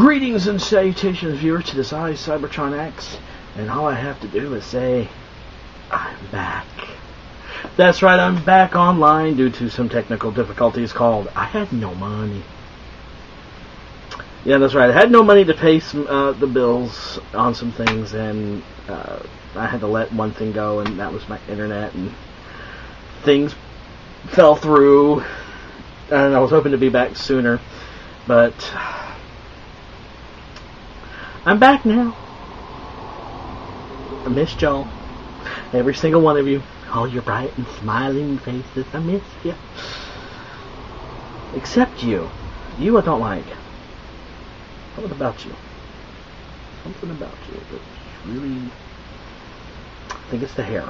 Greetings and salutations, viewers, to this Cybertron X, and all I have to do is say, I'm back. That's right, I'm back online due to some technical difficulties called I had no money. Yeah, that's right, I had no money to pay some, the bills on some things, and I had to let one thing go, and that was my internet, and things fell through, and I was hoping to be back sooner, but I'm back now. I missed y'all. Every single one of you. All your bright and smiling faces. I missed you. Except you. You I don't like. What about you? Something about you that's really... I think it's the hair.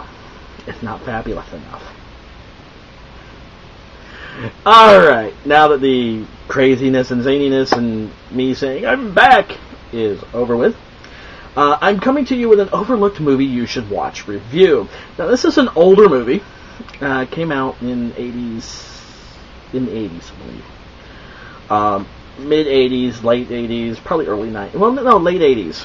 It's not fabulous enough. Alright, now that the craziness and zaniness and me saying I'm back is over with, I'm coming to you with an overlooked movie you should watch review. Now, this is an older movie. Came out in the 80s, I believe. Mid-80s, late 80s, probably early 90s. Well, no, late 80s.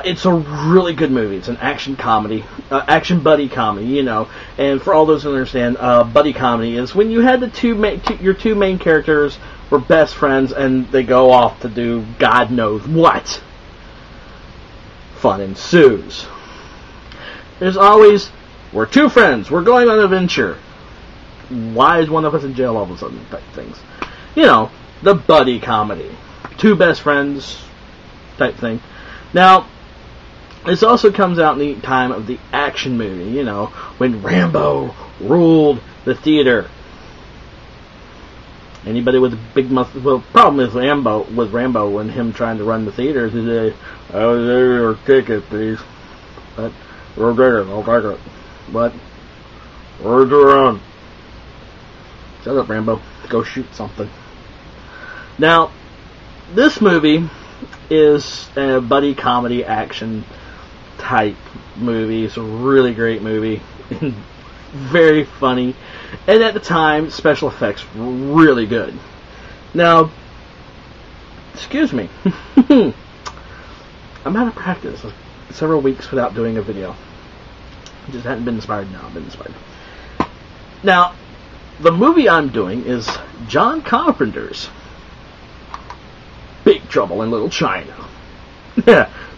It's a really good movie. It's an action comedy, action buddy comedy, you know. And for all those who understand, buddy comedy is when you had your two main characters were best friends and they go off to do God knows what. Fun ensues. There's always, we're two friends, we're going on an adventure. Why is one of us in jail all of a sudden? Type things. You know, the buddy comedy. Two best friends type thing. Now, this also comes out in the time of the action movie, you know, when Rambo ruled the theater. Anybody with a big muscle... Well, problem is Rambo and him trying to run the theaters is a... I was there your ticket, please. But, we'll take it, I'll take it. But, where's the run? Shut up, Rambo. Go shoot something. Now, this movie is a buddy comedy action type movie. It's a really great movie. Very funny. And at the time, special effects were really good. Now, excuse me. I'm out of practice. Several weeks without doing a video. I just hadn't been inspired. Now I've been inspired. Now, the movie I'm doing is John Carpenter's Big Trouble in Little China.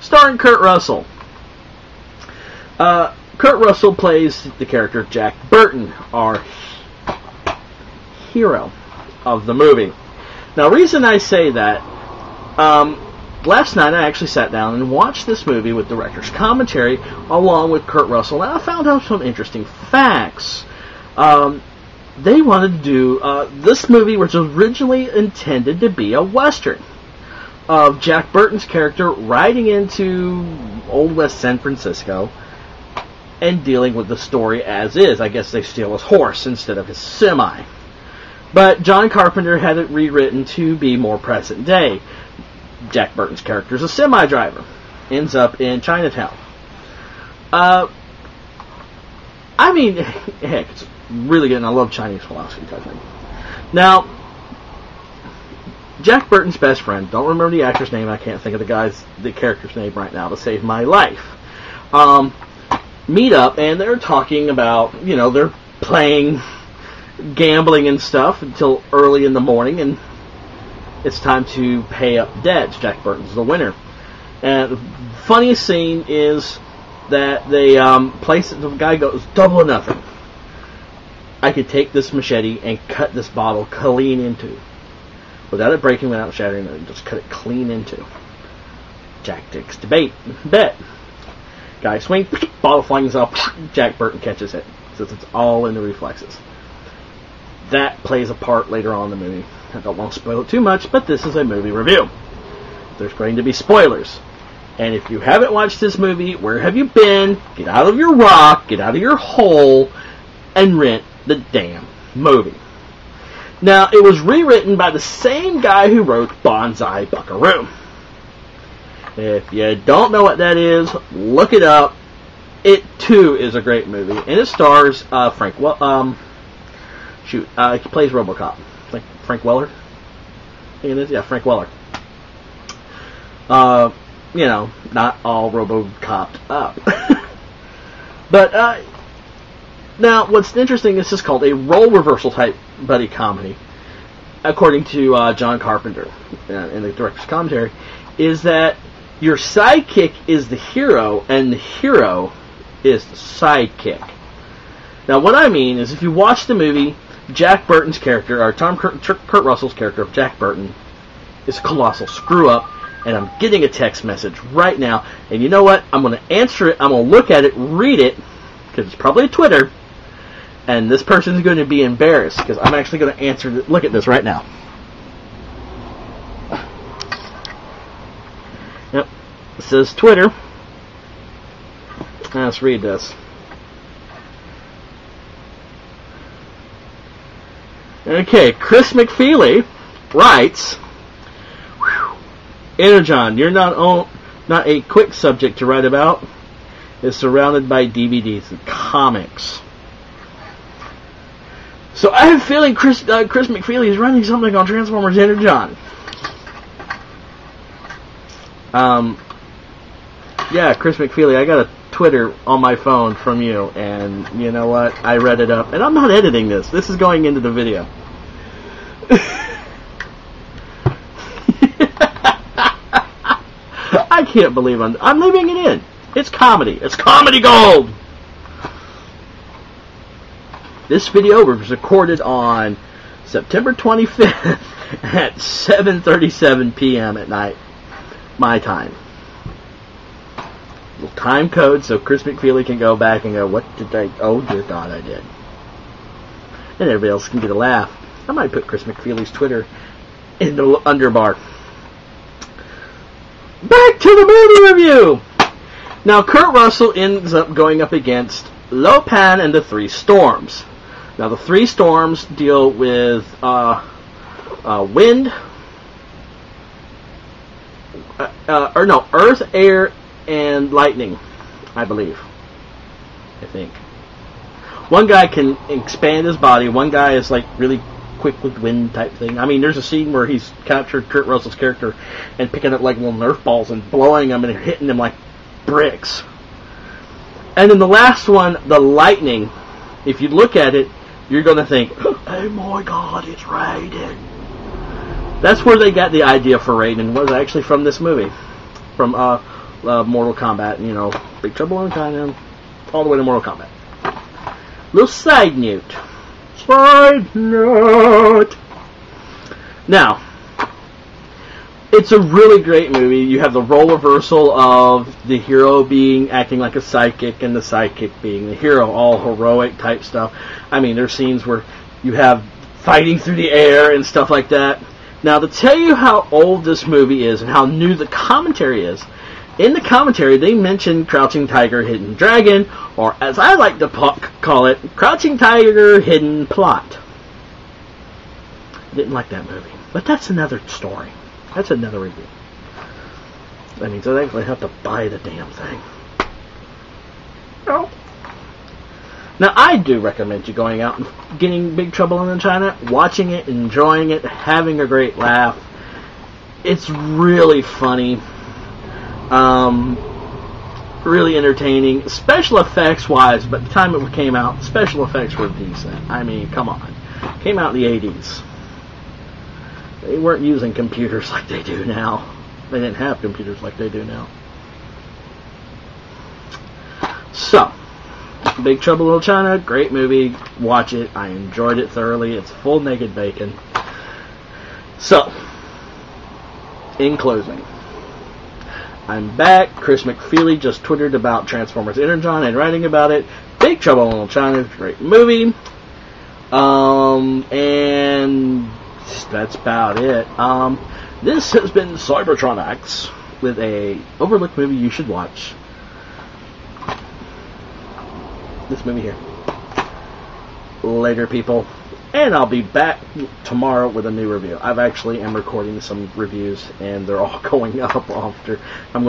Starring Kurt Russell. Kurt Russell plays the character Jack Burton, our hero of the movie. Now, reason I say that, last night I actually sat down and watched this movie with director's commentary along with Kurt Russell, and I found out some interesting facts. They wanted to do this movie, which was originally intended to be a Western of Jack Burton's character riding into Old West San Francisco and dealing with the story as is. I guess they steal his horse instead of his semi. But John Carpenter had it rewritten to be more present day. Jack Burton's character is a semi driver. Ends up in Chinatown. I mean, heck, it's really good, and I love Chinese philosophy type thing. Now, Jack Burton's best friend, don't remember the actor's name, I can't think of the character's name right now to save my life. Meet up, and they're talking about, you know, they're playing, gambling and stuff until early in the morning, and it's time to pay up debts. Jack Burton's the winner. And the funniest scene is that they the guy goes, double or nothing. I could take this machete and cut this bottle clean into. Without it breaking, without shattering it, just cut it clean into. Jack takes the bet. Guy swings, bottle flings up, Jack Burton catches it. Since it's all in the reflexes. That plays a part later on in the movie. I don't want to spoil it too much, but this is a movie review. There's going to be spoilers. And if you haven't watched this movie, where have you been? Get out of your rock, get out of your hole, and rent the damn movie. Now, it was rewritten by the same guy who wrote Bonsai Buckaroo. If you don't know what that is, look it up. It, too, is a great movie. And it stars Frank... he plays RoboCop. Like Frank Weller. Yeah, Frank Weller. Not all RoboCopped up. But, now, what's interesting, this is called a role reversal type buddy comedy, according to John Carpenter in the director's commentary, is that your sidekick is the hero, and the hero is the sidekick. Now, what I mean is, if you watch the movie, Jack Burton's character, or Kurt Russell's character of Jack Burton, is a colossal screw-up, and I'm getting a text message right now, and you know what? I'm going to answer it, I'm going to look at it, read it, because it's probably Twitter, and this person is going to be embarrassed, because I'm actually going to answer look at this right now. Yep. It says Twitter. Let's read this. Okay, Chris McFeely writes, Energon, you're not a quick subject to write about. Is surrounded by DVDs and comics. So I have a feeling Chris McFeely is running something on Transformers Energon. Yeah, Chris McFeely, I got a Twitter on my phone from you, and you know what? I read it up, and I'm not editing this. This is going into the video. I can't believe I'm leaving it in. It's comedy. It's comedy gold! This video was recorded on September 25th at 7:37 p.m. at night, my time. Little time code so Chris McFeely can go back and go, what did I... Oh, dear God, I did. And everybody else can get a laugh. I might put Chris McFeely's Twitter in the underbar. Back to the movie review! Now, Kurt Russell ends up going up against Lopan and the Three Storms. Now, the Three Storms deal with wind, earth, air, and lightning, I believe. I think. One guy can expand his body. One guy is like really quick with wind type thing. I mean, there's a scene where he's captured Kurt Russell's character and picking up like little Nerf balls and blowing them and hitting them like bricks. And then the last one, the lightning, if you look at it, you're going to think, oh my God, it's Raiden. That's where they got the idea for Raiden, was actually from this movie. From Mortal Kombat, Big Trouble in China, all the way to Mortal Kombat. Little side note. Side note. Now, it's a really great movie. You have the role reversal of the hero acting like a sidekick and the sidekick being the hero, all heroic type stuff. I mean, there's scenes where you have fighting through the air and stuff like that. Now, to tell you how old this movie is and how new the commentary is, in the commentary they mention Crouching Tiger, Hidden Dragon, or as I like to call it, Crouching Tiger, Hidden Plot. I didn't like that movie, but that's another story. That's another review. That means I actually have to buy the damn thing. No. Now, I do recommend you going out and getting Big Trouble in China, watching it, enjoying it, having a great laugh. It's really funny. Really entertaining. Special effects wise, but the time it came out, special effects were decent. I mean, come on. It came out in the 80s. They weren't using computers like they do now. They didn't have computers like they do now. So, Big Trouble in Little China, great movie. Watch it. I enjoyed it thoroughly. It's full naked bacon. So, in closing, I'm back. Chris McFeely just twittered about Transformers Energon and writing about it. Big Trouble in Little China is a great movie. And that's about it. This has been Cybertron X with a overlooked movie you should watch. This movie here. Later, people. And I'll be back tomorrow with a new review. I've actually am recording some reviews, and they're all going up after. I'm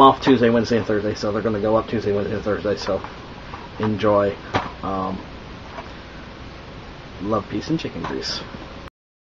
off Tuesday, Wednesday, and Thursday, so they're going to go up Tuesday, Wednesday, and Thursday. So enjoy. Love, peace, and chicken grease.